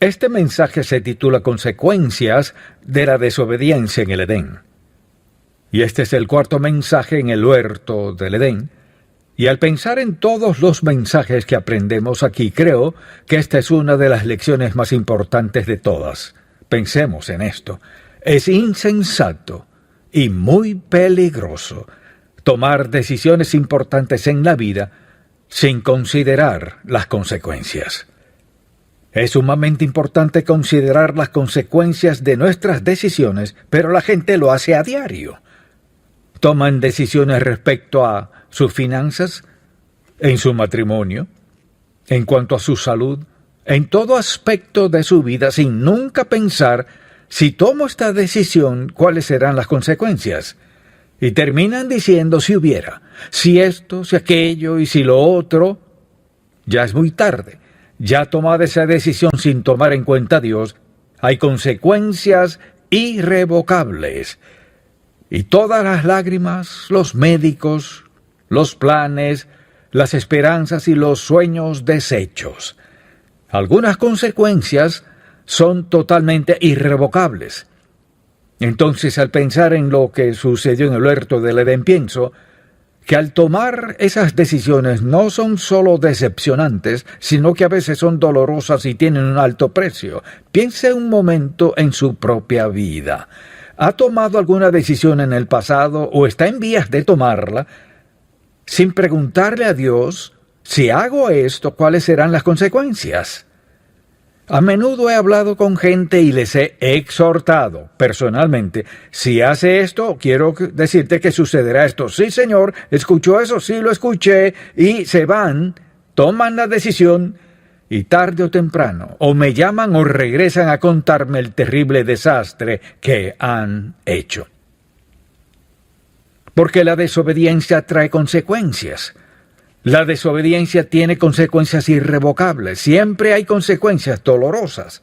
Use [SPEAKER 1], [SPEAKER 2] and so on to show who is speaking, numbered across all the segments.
[SPEAKER 1] Este mensaje se titula Consecuencias de la desobediencia en el Edén. Y este es el cuarto mensaje en el huerto del Edén. Y al pensar en todos los mensajes que aprendemos aquí, creo que esta es una de las lecciones más importantes de todas. Pensemos en esto. Es insensato y muy peligroso tomar decisiones importantes en la vida sin considerar las consecuencias. Es sumamente importante considerar las consecuencias de nuestras decisiones, pero la gente lo hace a diario. Toman decisiones respecto a sus finanzas, en su matrimonio, en cuanto a su salud, en todo aspecto de su vida, sin nunca pensar, si tomo esta decisión, ¿cuáles serán las consecuencias? Y terminan diciendo si hubiera, si esto, si aquello y si lo otro. Ya es muy tarde. Ya tomada esa decisión sin tomar en cuenta a Dios, hay consecuencias irrevocables. Y todas las lágrimas, los médicos, los planes, las esperanzas y los sueños deshechos. Algunas consecuencias son totalmente irrevocables. Entonces, al pensar en lo que sucedió en el huerto del Edén, pienso que al tomar esas decisiones no son solo decepcionantes, sino que a veces son dolorosas y tienen un alto precio. Piense un momento en su propia vida. ¿Ha tomado alguna decisión en el pasado o está en vías de tomarla sin preguntarle a Dios, si hago esto, cuáles serán las consecuencias? A menudo he hablado con gente y les he exhortado personalmente, si hace esto, quiero decirte que sucederá esto. Sí, Señor, escuchó eso, sí lo escuché, y se van, toman la decisión, y tarde o temprano, o me llaman o regresan a contarme el terrible desastre que han hecho. Porque la desobediencia trae consecuencias. La desobediencia tiene consecuencias irrevocables. Siempre hay consecuencias dolorosas.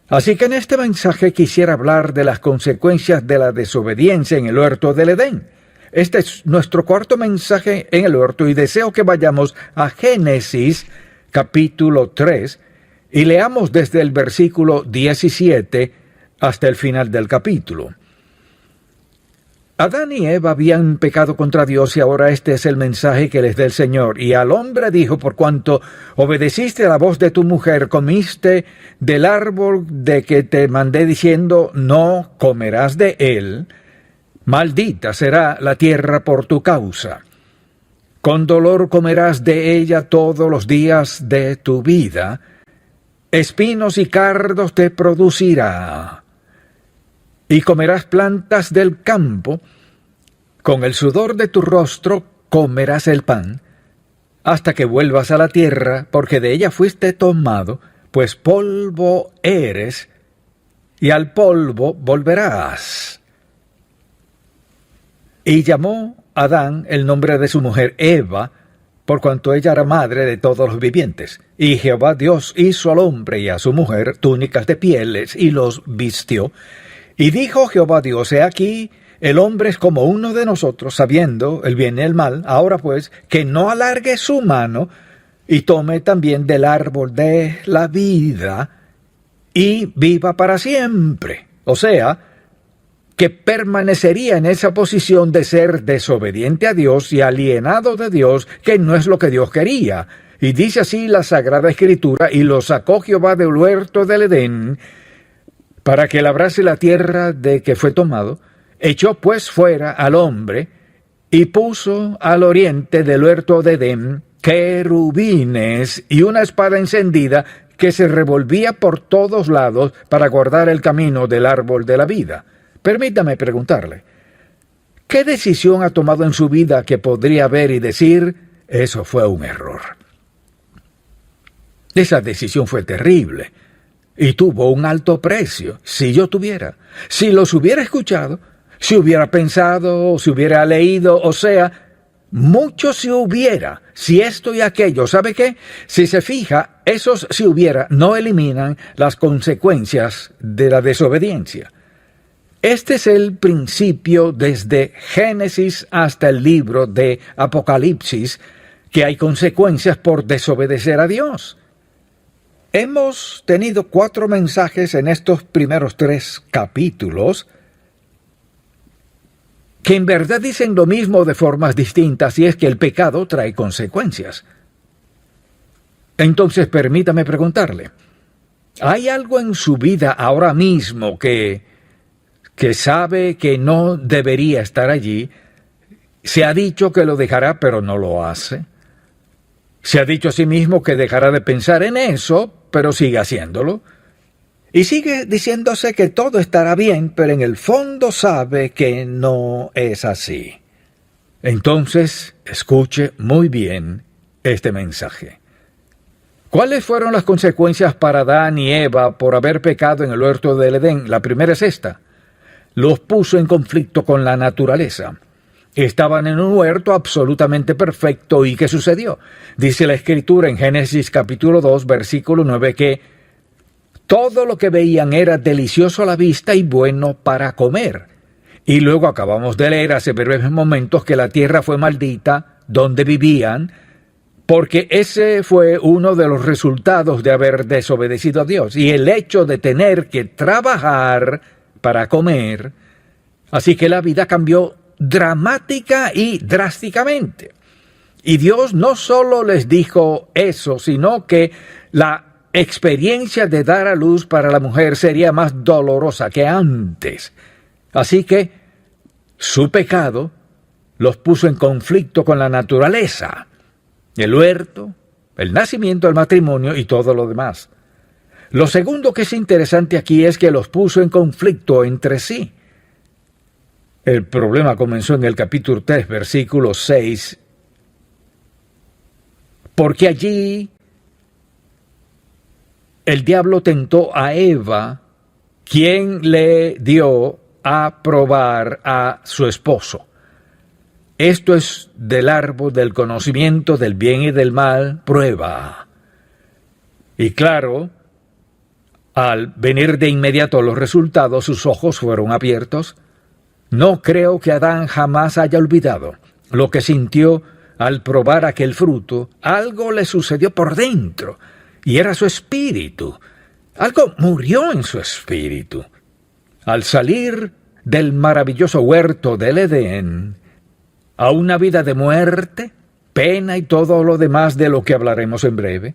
[SPEAKER 1] Así que en este mensaje quisiera hablar de las consecuencias de la desobediencia en el huerto del Edén. Este es nuestro cuarto mensaje en el huerto y deseo que vayamos a Génesis capítulo 3 y leamos desde el versículo 17 hasta el final del capítulo. Adán y Eva habían pecado contra Dios y ahora este es el mensaje que les da el Señor. Y al hombre dijo, por cuanto obedeciste a la voz de tu mujer, comiste del árbol de que te mandé diciendo, no comerás de él, maldita será la tierra por tu causa. Con dolor comerás de ella todos los días de tu vida, espinos y cardos te producirá. Y comerás plantas del campo, con el sudor de tu rostro comerás el pan, hasta que vuelvas a la tierra, porque de ella fuiste tomado, pues polvo eres, y al polvo volverás. Y llamó Adán el nombre de su mujer Eva, por cuanto ella era madre de todos los vivientes. Y Jehová Dios hizo al hombre y a su mujer túnicas de pieles, y los vistió. Y dijo Jehová Dios, he aquí, el hombre es como uno de nosotros, sabiendo el bien y el mal. Ahora pues, que no alargue su mano, y tome también del árbol de la vida, y viva para siempre. O sea, que permanecería en esa posición de ser desobediente a Dios y alienado de Dios, que no es lo que Dios quería. Y dice así la Sagrada Escritura, y lo sacó Jehová del huerto del Edén, para que labrase la tierra de que fue tomado, echó pues fuera al hombre, y puso al oriente del huerto de Edén querubines y una espada encendida que se revolvía por todos lados para guardar el camino del árbol de la vida. Permítame preguntarle, ¿qué decisión ha tomado en su vida que podría ver y decir, eso fue un error? Esa decisión fue terrible y tuvo un alto precio. Si los hubiera escuchado, si hubiera pensado, si hubiera leído, o sea, mucho si hubiera, si esto y aquello. ¿Sabe qué? Si se fija, esos si hubiera no eliminan las consecuencias de la desobediencia. Este es el principio desde Génesis hasta el libro de Apocalipsis, que hay consecuencias por desobedecer a Dios. Hemos tenido 4 mensajes en estos primeros 3 capítulos que en verdad dicen lo mismo de formas distintas, y es que el pecado trae consecuencias. Entonces permítame preguntarle, ¿hay algo en su vida ahora mismo que sabe que no debería estar allí? Se ha dicho que lo dejará, pero no lo hace. Se ha dicho a sí mismo que dejará de pensar en eso, pero sigue haciéndolo. Y sigue diciéndose que todo estará bien, pero en el fondo sabe que no es así. Entonces, escuche muy bien este mensaje. ¿Cuáles fueron las consecuencias para Adán y Eva por haber pecado en el huerto del Edén? La primera es esta: los puso en conflicto con la naturaleza. Estaban en un huerto absolutamente perfecto, ¿y qué sucedió? Dice la Escritura en Génesis capítulo 2, versículo 9, que todo lo que veían era delicioso a la vista y bueno para comer. Y luego acabamos de leer hace breves momentos que la tierra fue maldita donde vivían, porque ese fue uno de los resultados de haber desobedecido a Dios. Y el hecho de tener que trabajar para comer, así que la vida cambió dramática y drásticamente. Y Dios no solo les dijo eso, sino que la experiencia de dar a luz para la mujer sería más dolorosa que antes. Así que su pecado los puso en conflicto con la naturaleza, el huerto, el nacimiento, el matrimonio y todo lo demás. Lo segundo que es interesante aquí es que los puso en conflicto entre sí. El problema comenzó en el capítulo 3, versículo 6, porque allí el diablo tentó a Eva, quien le dio a probar a su esposo. Esto es del árbol del conocimiento del bien y del mal, prueba. Y claro, al venir de inmediato los resultados, sus ojos fueron abiertos. No creo que Adán jamás haya olvidado lo que sintió al probar aquel fruto. Algo le sucedió por dentro, y era su espíritu. Algo murió en su espíritu. Al salir del maravilloso huerto del Edén a una vida de muerte, pena y todo lo demás de lo que hablaremos en breve,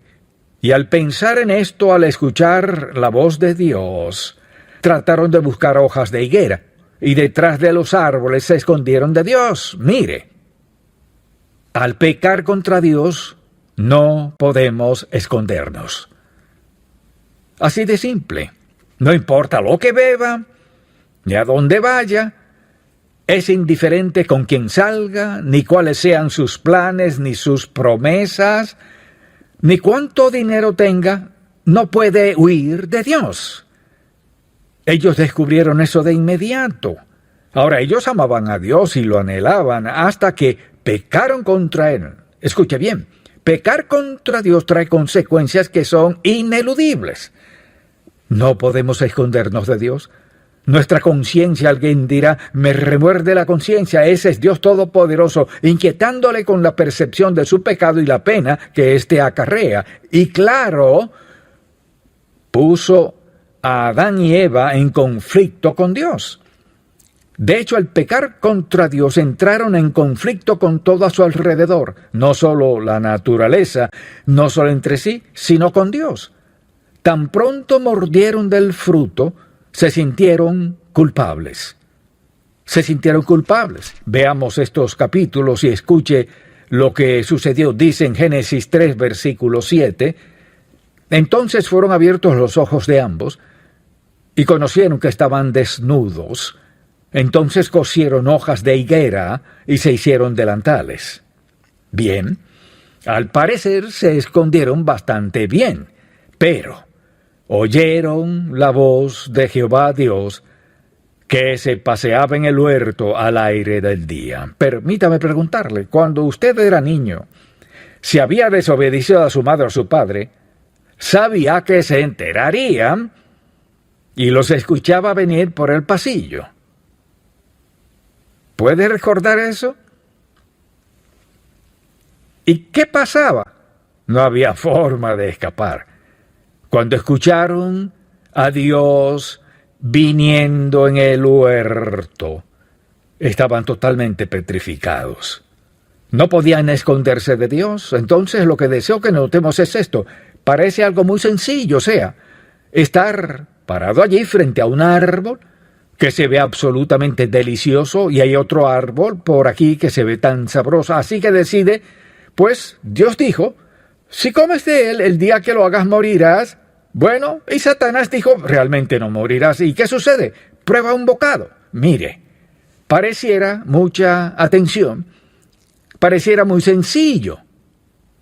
[SPEAKER 1] y al pensar en esto, al escuchar la voz de Dios, trataron de buscar hojas de higuera, y detrás de los árboles se escondieron de Dios. Mire, al pecar contra Dios, no podemos escondernos. Así de simple. No importa lo que beba, ni a dónde vaya, es indiferente con quién salga, ni cuáles sean sus planes, ni sus promesas, ni cuánto dinero tenga, no puede huir de Dios. Ellos descubrieron eso de inmediato. Ahora, ellos amaban a Dios y lo anhelaban hasta que pecaron contra Él. Escuche bien, pecar contra Dios trae consecuencias que son ineludibles. No podemos escondernos de Dios. Nuestra conciencia, alguien dirá, me remuerde la conciencia. Ese es Dios Todopoderoso, inquietándole con la percepción de su pecado y la pena que éste acarrea. Y claro, puso a Adán y Eva en conflicto con Dios. De hecho, al pecar contra Dios, entraron en conflicto con todo a su alrededor, no solo la naturaleza, no solo entre sí, sino con Dios. Tan pronto mordieron del fruto, se sintieron culpables. Se sintieron culpables. Veamos estos capítulos y escuche lo que sucedió. Dice en Génesis 3, versículo 7, entonces fueron abiertos los ojos de ambos y conocieron que estaban desnudos. Entonces cosieron hojas de higuera y se hicieron delantales. Bien, al parecer se escondieron bastante bien, pero oyeron la voz de Jehová Dios que se paseaba en el huerto al aire del día. Permítame preguntarle, cuando usted era niño, si había desobedecido a su madre o a su padre, sabía que se enterarían y los escuchaba venir por el pasillo. ¿Puede recordar eso? ¿Y qué pasaba? No había forma de escapar. Cuando escucharon a Dios viniendo en el huerto, estaban totalmente petrificados. No podían esconderse de Dios. Entonces lo que deseo que notemos es esto. Parece algo muy sencillo, o sea, estar parado allí frente a un árbol que se ve absolutamente delicioso y hay otro árbol por aquí que se ve tan sabroso. Así que decide, pues Dios dijo, si comes de él el día que lo hagas morirás. Bueno, y Satanás dijo, realmente no morirás. ¿Y qué sucede? Prueba un bocado. Mire, pareciera mucha atención, pareciera muy sencillo.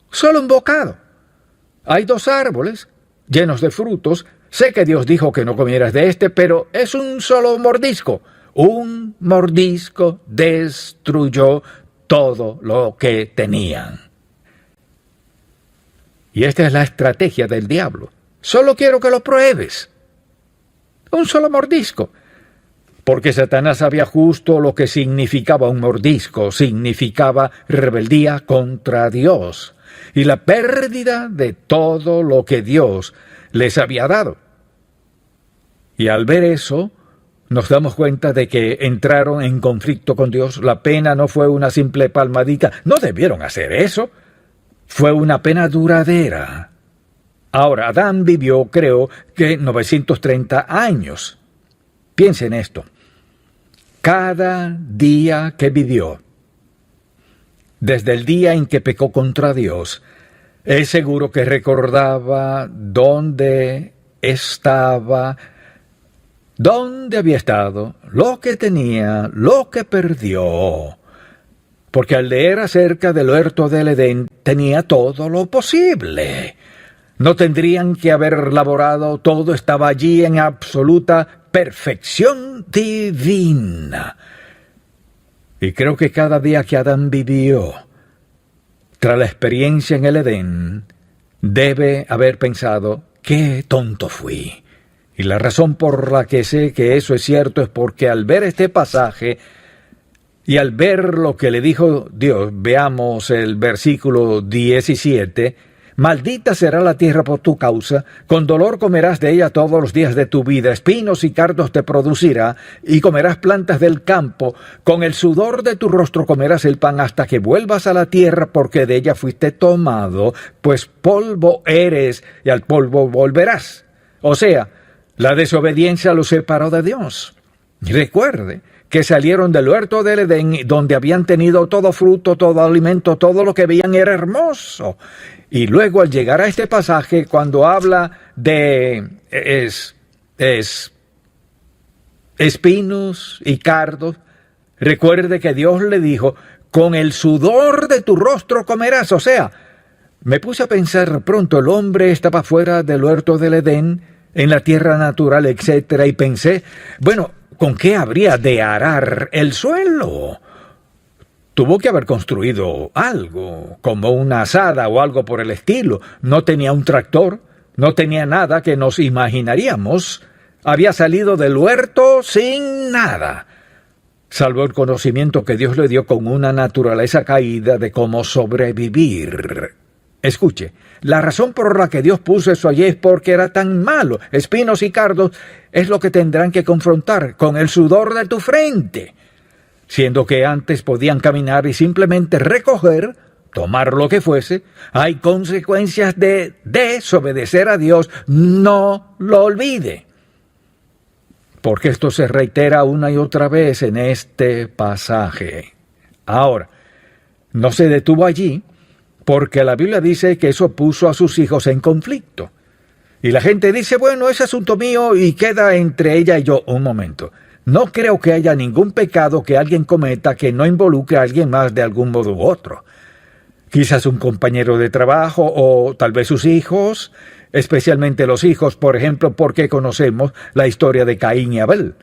[SPEAKER 1] Solo un bocado. Hay 2 árboles llenos de frutos. Sé que Dios dijo que no comieras de este, pero es un solo mordisco. Un mordisco destruyó todo lo que tenían. Y esta es la estrategia del diablo. Solo quiero que lo pruebes. Un solo mordisco. Porque Satanás sabía justo lo que significaba un mordisco. Significaba rebeldía contra Dios y la pérdida de todo lo que Dios les había dado. Y al ver eso, nos damos cuenta de que entraron en conflicto con Dios. La pena no fue una simple palmadita. No debieron hacer eso. Fue una pena duradera. Ahora, Adán vivió, creo que 930 años. Piensen esto. Cada día que vivió, desde el día en que pecó contra Dios, es seguro que recordaba dónde estaba, dónde había estado, lo que tenía, lo que perdió. Porque al leer acerca del huerto del Edén tenía todo lo posible. No tendrían que haber laborado, todo estaba allí en absoluta perfección divina. Y creo que cada día que Adán vivió, tras la experiencia en el Edén, debe haber pensado, qué tonto fui. Y la razón por la que sé que eso es cierto es porque al ver este pasaje y al ver lo que le dijo Dios, veamos el versículo 17, maldita será la tierra por tu causa, con dolor comerás de ella todos los días de tu vida, espinos y cardos te producirá, y comerás plantas del campo, con el sudor de tu rostro comerás el pan hasta que vuelvas a la tierra, porque de ella fuiste tomado, pues polvo eres, y al polvo volverás. O sea, la desobediencia los separó de Dios. Recuerde que salieron del huerto del Edén, donde habían tenido todo fruto, todo alimento, todo lo que veían era hermoso. Y luego al llegar a este pasaje, cuando habla de espinos y cardos, recuerde que Dios le dijo, con el sudor de tu rostro comerás. O sea, me puse a pensar pronto, el hombre estaba fuera del huerto del Edén, en la tierra natural, etcétera, y pensé, bueno, ¿con qué habría de arar el suelo? Tuvo que haber construido algo, como una azada o algo por el estilo. No tenía un tractor, no tenía nada que nos imaginaríamos. Había salido del huerto sin nada, salvo el conocimiento que Dios le dio con una naturaleza caída de cómo sobrevivir. Escuche, la razón por la que Dios puso eso allí es porque era tan malo. Espinos y cardos es lo que tendrán que confrontar con el sudor de tu frente. Siendo que antes podían caminar y simplemente recoger, tomar lo que fuese, hay consecuencias de desobedecer a Dios. No lo olvide. Porque esto se reitera una y otra vez en este pasaje. Ahora, no se detuvo allí, porque la Biblia dice que eso puso a sus hijos en conflicto. Y la gente dice, bueno, es asunto mío y queda entre ella y yo. Un momento. No creo que haya ningún pecado que alguien cometa que no involucre a alguien más de algún modo u otro. Quizás un compañero de trabajo o tal vez sus hijos, especialmente los hijos, por ejemplo, porque conocemos la historia de Caín y Abel.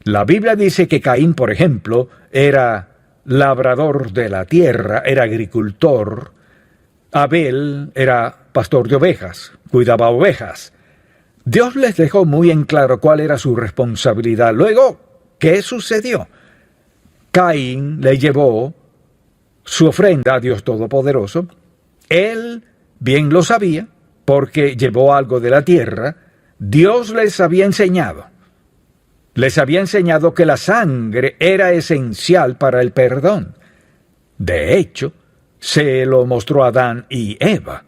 [SPEAKER 1] La Biblia dice que Caín, por ejemplo, era labrador de la tierra, era agricultor. Abel era pastor de ovejas, cuidaba ovejas. Dios les dejó muy en claro cuál era su responsabilidad. Luego, ¿qué sucedió? Caín le llevó su ofrenda a Dios Todopoderoso. Él bien lo sabía, porque llevó algo de la tierra, Dios les había enseñado. Les había enseñado que la sangre era esencial para el perdón. De hecho, se lo mostró a Adán y Eva.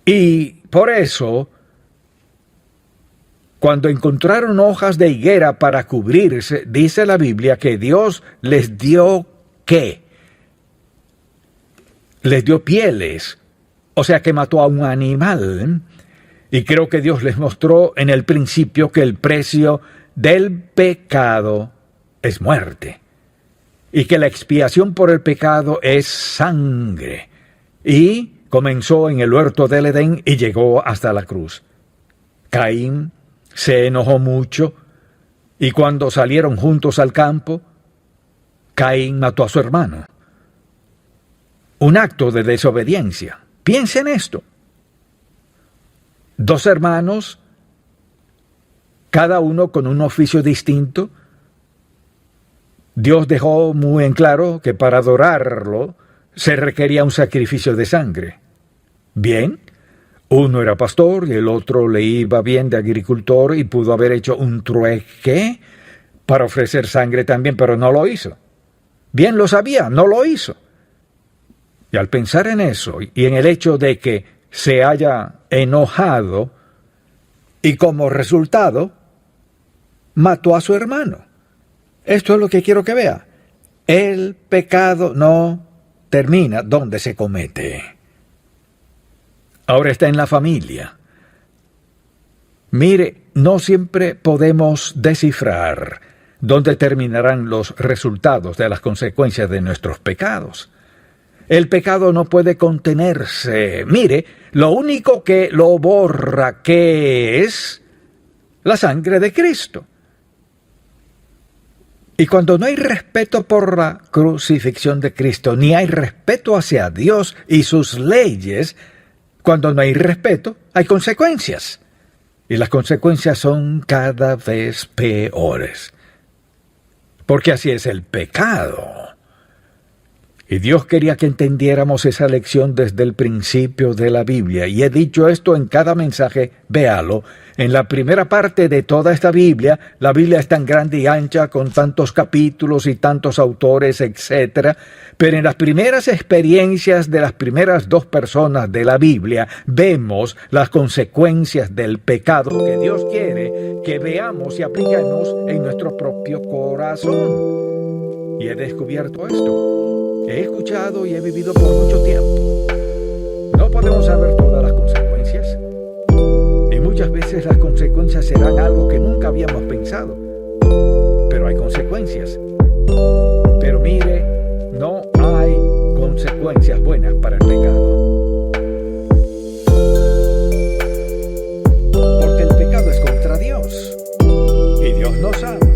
[SPEAKER 1] Y por eso, cuando encontraron hojas de higuera para cubrirse, dice la Biblia que Dios les dio ¿qué? Les dio pieles, o sea que mató a un animal. Y creo que Dios les mostró en el principio que el precio del pecado es muerte, y que la expiación por el pecado es sangre. Y comenzó en el huerto del Edén y llegó hasta la cruz. Caín se enojó mucho, y cuando salieron juntos al campo, Caín mató a su hermano. Un acto de desobediencia. Piensen en esto. Dos hermanos, cada uno con un oficio distinto. Dios dejó muy en claro que para adorarlo se requería un sacrificio de sangre. Bien, uno era pastor y el otro le iba bien de agricultor y pudo haber hecho un trueque para ofrecer sangre también, pero no lo hizo. Bien lo sabía, no lo hizo. Y al pensar en eso y en el hecho de que se haya enojado y como resultado mató a su hermano. Esto es lo que quiero que vea. El pecado no termina donde se comete. Ahora está en la familia. Mire, no siempre podemos descifrar dónde terminarán los resultados de las consecuencias de nuestros pecados. El pecado no puede contenerse. Mire, lo único que lo borra, ¿qué es? La sangre de Cristo. Y cuando no hay respeto por la crucifixión de Cristo, ni hay respeto hacia Dios y sus leyes, cuando no hay respeto, hay consecuencias. Y las consecuencias son cada vez peores. Porque así es el pecado. Y Dios quería que entendiéramos esa lección desde el principio de la Biblia. Y he dicho esto en cada mensaje, véalo. En la primera parte de toda esta Biblia, la Biblia es tan grande y ancha, con tantos capítulos y tantos autores, etc. Pero en las primeras experiencias de las primeras dos personas de la Biblia, vemos las consecuencias del pecado que Dios quiere que veamos y apliquemos en nuestro propio corazón. Y he descubierto esto. He escuchado y he vivido por mucho tiempo. No podemos saber todas las consecuencias. Y muchas veces las consecuencias serán algo que nunca habíamos pensado. Pero hay consecuencias. Pero mire, no hay consecuencias buenas para el pecado. Porque el pecado es contra Dios. Y Dios nos ama.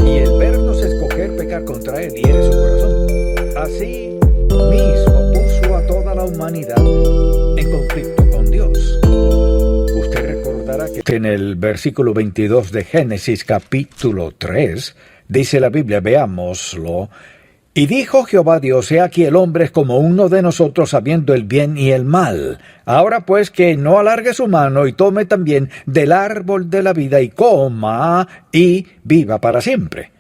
[SPEAKER 1] Y el vernos escoger pecar contra Él hiere su corazón. Así mismo puso a toda la humanidad en conflicto con Dios. Usted recordará que en el versículo 22 de Génesis capítulo 3, dice la Biblia, veámoslo. Y dijo Jehová Dios, he aquí el hombre es como uno de nosotros sabiendo el bien y el mal. Ahora pues que no alargue su mano y tome también del árbol de la vida y coma y viva para siempre.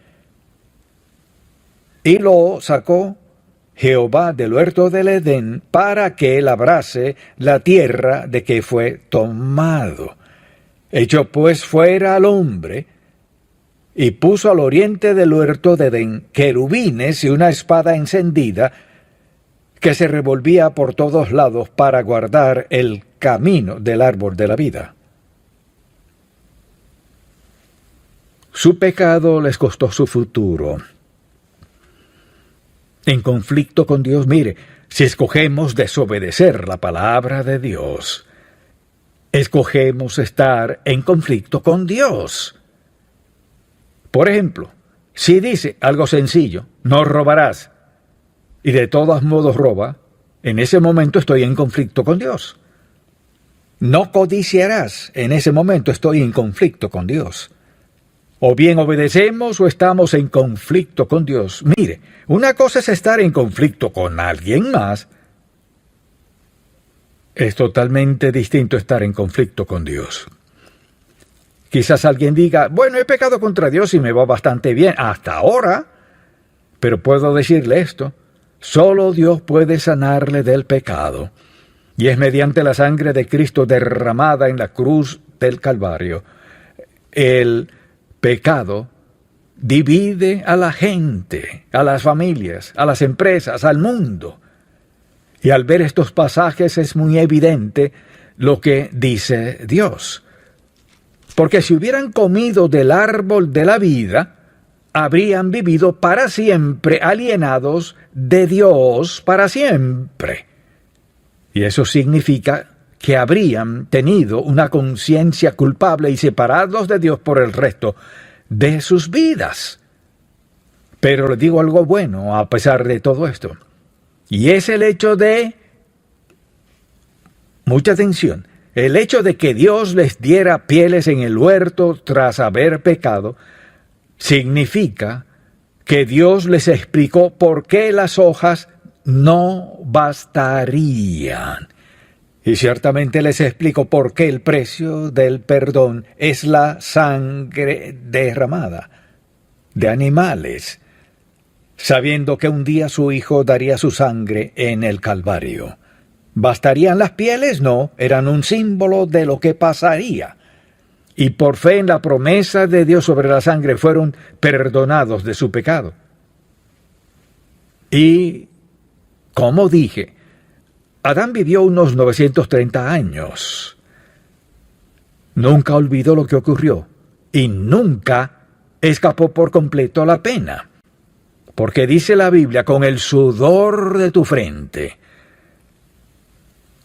[SPEAKER 1] Y lo sacó Jehová del huerto del Edén para que labrase la tierra de que fue tomado. Echó pues fuera al hombre y puso al oriente del huerto de Edén querubines y una espada encendida que se revolvía por todos lados para guardar el camino del árbol de la vida. Su pecado les costó su futuro. En conflicto con Dios, mire, si escogemos desobedecer la palabra de Dios, escogemos estar en conflicto con Dios. Por ejemplo, si dice algo sencillo, no robarás, y de todos modos roba, en ese momento estoy en conflicto con Dios. No codiciarás, en ese momento estoy en conflicto con Dios. O bien obedecemos o estamos en conflicto con Dios. Mire, una cosa es estar en conflicto con alguien más. Es totalmente distinto estar en conflicto con Dios. Quizás alguien diga, bueno, he pecado contra Dios y me va bastante bien hasta ahora, pero puedo decirle esto, solo Dios puede sanarle del pecado, y es mediante la sangre de Cristo derramada en la cruz del Calvario. El pecado divide a la gente, a las familias, a las empresas, al mundo. Y al ver estos pasajes es muy evidente lo que dice Dios. Porque si hubieran comido del árbol de la vida, habrían vivido para siempre alienados de Dios para siempre. Y eso significa que habrían tenido una conciencia culpable y separados de Dios por el resto de sus vidas. Pero les digo algo bueno a pesar de todo esto. Y es el hecho de, mucha atención, el hecho de que Dios les diera pieles en el huerto tras haber pecado, significa que Dios les explicó por qué las hojas no bastarían. Y ciertamente les explicó por qué el precio del perdón es la sangre derramada de animales, sabiendo que un día su Hijo daría su sangre en el Calvario. ¿Bastarían las pieles? No, eran un símbolo de lo que pasaría. Y por fe en la promesa de Dios sobre la sangre fueron perdonados de su pecado. Y, como dije, Adán vivió unos 930 años. Nunca olvidó lo que ocurrió y nunca escapó por completo la pena. Porque dice la Biblia, con el sudor de tu frente,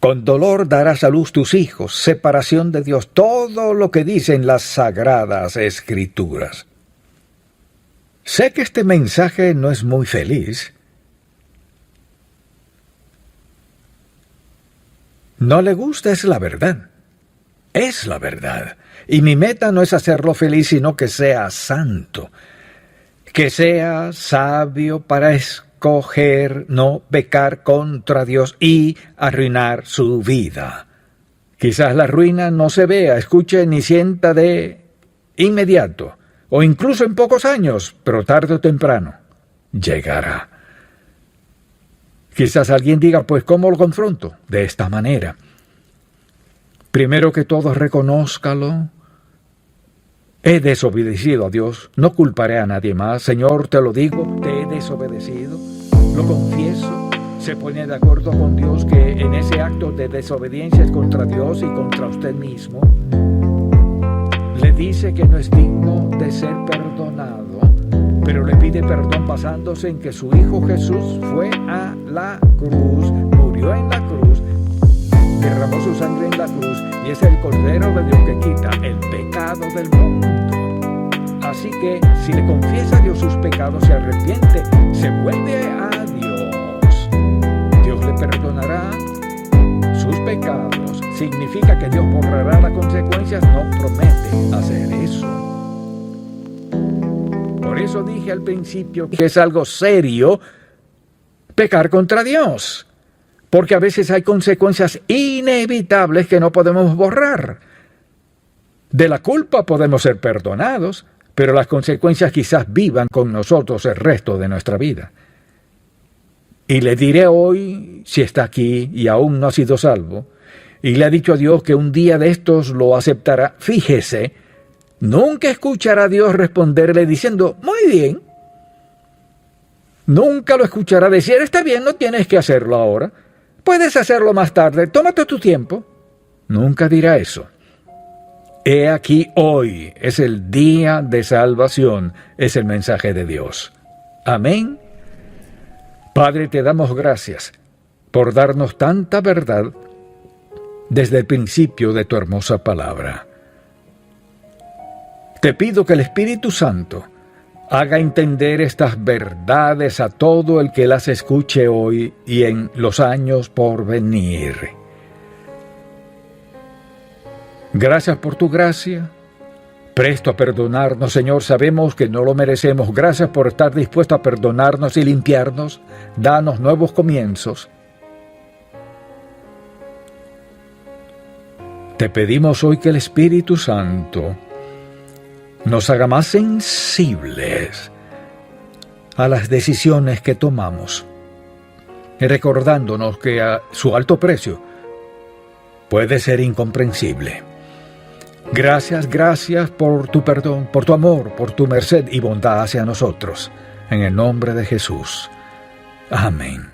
[SPEAKER 1] con dolor darás a luz tus hijos, separación de Dios, todo lo que dicen las sagradas escrituras. Sé que este mensaje no es muy feliz. No le gusta, es la verdad. Es la verdad. Y mi meta no es hacerlo feliz, sino que sea santo. Que sea sabio para escoger no pecar contra Dios y arruinar su vida. Quizás la ruina no se vea, escuche ni sienta de inmediato, o incluso en pocos años, pero tarde o temprano llegará. Quizás alguien diga, pues ¿cómo lo confronto? De esta manera. Primero que todo, reconózcalo. He desobedecido a Dios, no culparé a nadie más. Señor, te lo digo, te he desobedecido, lo confieso. Se pone de acuerdo con Dios que en ese acto de desobediencia es contra Dios y contra usted mismo. Le dice que no es digno de ser perdonado, pero le pide perdón basándose en que su Hijo Jesús fue a la cruz, murió en la cruz, derramó su sangre en la cruz y es el Cordero de Dios que quita el pecado del mundo. Así que si le confiesa a Dios sus pecados, se arrepiente, se vuelve a Dios, Dios le perdonará sus pecados. Significa que Dios borrará las consecuencias, no promete hacer eso. Por eso dije al principio que es algo serio pecar contra Dios. Porque a veces hay consecuencias inevitables que no podemos borrar. De la culpa podemos ser perdonados, pero las consecuencias quizás vivan con nosotros el resto de nuestra vida. Y le diré hoy, si está aquí y aún no ha sido salvo, y le ha dicho a Dios que un día de estos lo aceptará, fíjese, nunca escuchará a Dios responderle diciendo, muy bien. Nunca lo escuchará decir, está bien, no tienes que hacerlo ahora. Puedes hacerlo más tarde, tómate tu tiempo. Nunca dirá eso. He aquí hoy es el día de salvación, es el mensaje de Dios. Amén. Padre, te damos gracias por darnos tanta verdad desde el principio de tu hermosa palabra. Te pido que el Espíritu Santo haga entender estas verdades a todo el que las escuche hoy y en los años por venir. Gracias por tu gracia, presto a perdonarnos, Señor, sabemos que no lo merecemos. Gracias por estar dispuesto a perdonarnos y limpiarnos, danos nuevos comienzos. Te pedimos hoy que el Espíritu Santo nos haga más sensibles a las decisiones que tomamos, y recordándonos que a su alto precio puede ser incomprensible. Gracias por tu perdón, por tu amor, por tu merced y bondad hacia nosotros. En el nombre de Jesús. Amén.